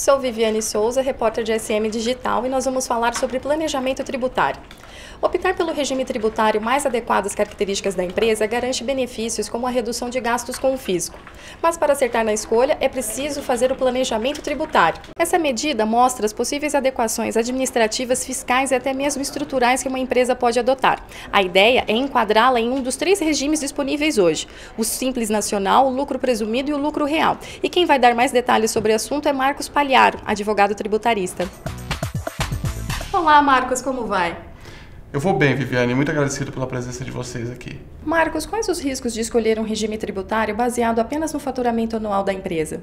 Sou Viviane Souza, repórter de SM Digital, e nós vamos falar sobre planejamento tributário. Optar pelo regime tributário mais adequado às características da empresa garante benefícios como a redução de gastos com o fisco. Mas para acertar na escolha, é preciso fazer o planejamento tributário. Essa medida mostra as possíveis adequações administrativas, fiscais e até mesmo estruturais que uma empresa pode adotar. A ideia é enquadrá-la em um dos 3 regimes disponíveis hoje: o Simples Nacional, o lucro presumido e o lucro real. E quem vai dar mais detalhes sobre o assunto é Marcos Pagliaro, advogado tributarista. Olá, Marcos, como vai? Eu vou bem, Viviane. Muito agradecido pela presença de vocês aqui. Marcos, quais os riscos de escolher um regime tributário baseado apenas no faturamento anual da empresa?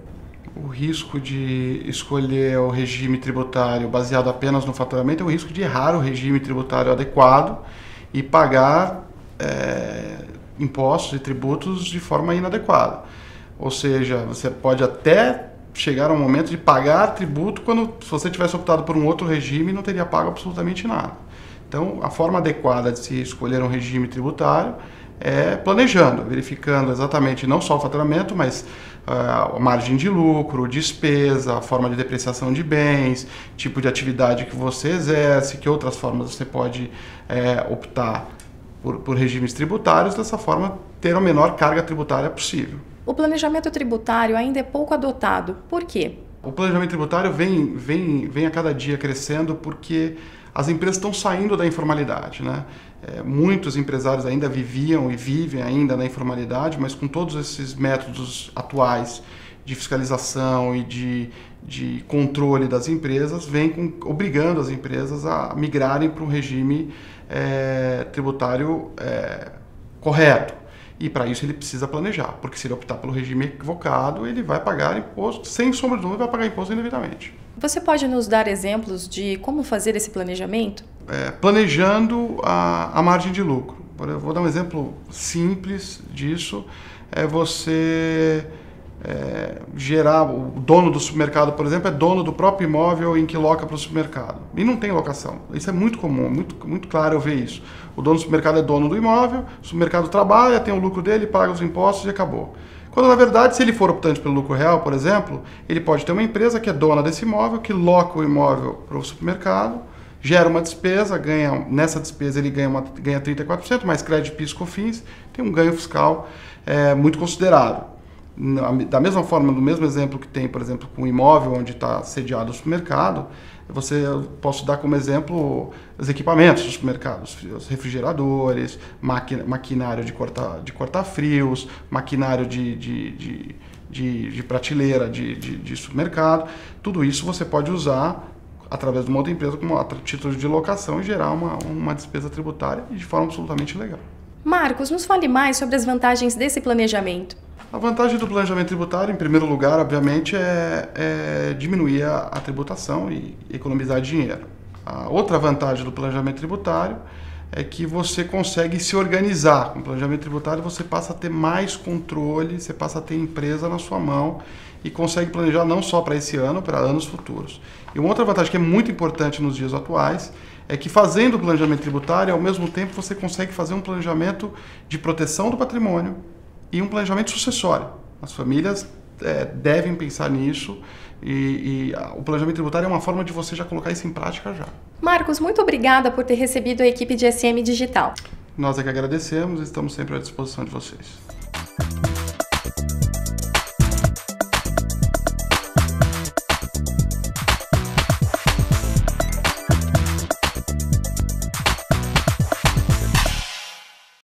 O risco de escolher o regime tributário baseado apenas no faturamento é o risco de errar o regime tributário adequado e pagar impostos e tributos de forma inadequada. Ou seja, você pode até chegar ao momento de pagar tributo quando, se você tivesse optado por um outro regime, não teria pago absolutamente nada. Então, a forma adequada de se escolher um regime tributário é planejando, verificando exatamente não só o faturamento, mas a margem de lucro, despesa, a forma de depreciação de bens, tipo de atividade que você exerce, que outras formas você pode optar por regimes tributários, dessa forma ter a menor carga tributária possível. O planejamento tributário ainda é pouco adotado. Por quê? O planejamento tributário vem a cada dia crescendo porque as empresas estão saindo da informalidade, né? Muitos empresários ainda viviam e vivem ainda na informalidade, mas com todos esses métodos atuais de fiscalização e de controle das empresas, obrigando as empresas a migrarem para um regime tributário correto. E para isso ele precisa planejar, porque se ele optar pelo regime equivocado, ele vai pagar imposto, sem sombra de dúvida, vai pagar imposto indevidamente. Você pode nos dar exemplos de como fazer esse planejamento? Planejando a margem de lucro. Eu vou dar um exemplo simples disso. É você gerar, o dono do supermercado, por exemplo, é dono do próprio imóvel em que loca para o supermercado. E não tem locação. Isso é muito comum, muito claro eu ver isso. O dono do supermercado é dono do imóvel, o supermercado trabalha, tem o lucro dele, paga os impostos e acabou. Quando, na verdade, se ele for optante pelo lucro real, por exemplo, ele pode ter uma empresa que é dona desse imóvel, que loca o imóvel para o supermercado, gera uma despesa, nessa despesa ele ganha 34%, mais crédito, PIS, COFINS, tem um ganho fiscal muito considerável. Da mesma forma, no mesmo exemplo que tem, por exemplo, com o imóvel onde está sediado o supermercado, posso dar como exemplo os equipamentos dos supermercados, os refrigeradores, maquinário de cortar frios, maquinário de prateleira de supermercado. Tudo isso você pode usar através de uma outra empresa como título de locação e gerar uma despesa tributária de forma absolutamente legal. Marcos, nos fale mais sobre as vantagens desse planejamento. A vantagem do planejamento tributário, em primeiro lugar, obviamente, é diminuir a tributação e economizar dinheiro. A outra vantagem do planejamento tributário é que você consegue se organizar. Com o planejamento tributário você passa a ter mais controle, você passa a ter empresa na sua mão e consegue planejar não só para esse ano, para anos futuros. E uma outra vantagem que é muito importante nos dias atuais é que, fazendo o planejamento tributário, ao mesmo tempo você consegue fazer um planejamento de proteção do patrimônio e um planejamento sucessório. As famílias devem pensar nisso e o planejamento tributário é uma forma de você já colocar isso em prática já. Marcos, muito obrigada por ter recebido a equipe de SM Digital. Nós é que agradecemos e estamos sempre à disposição de vocês.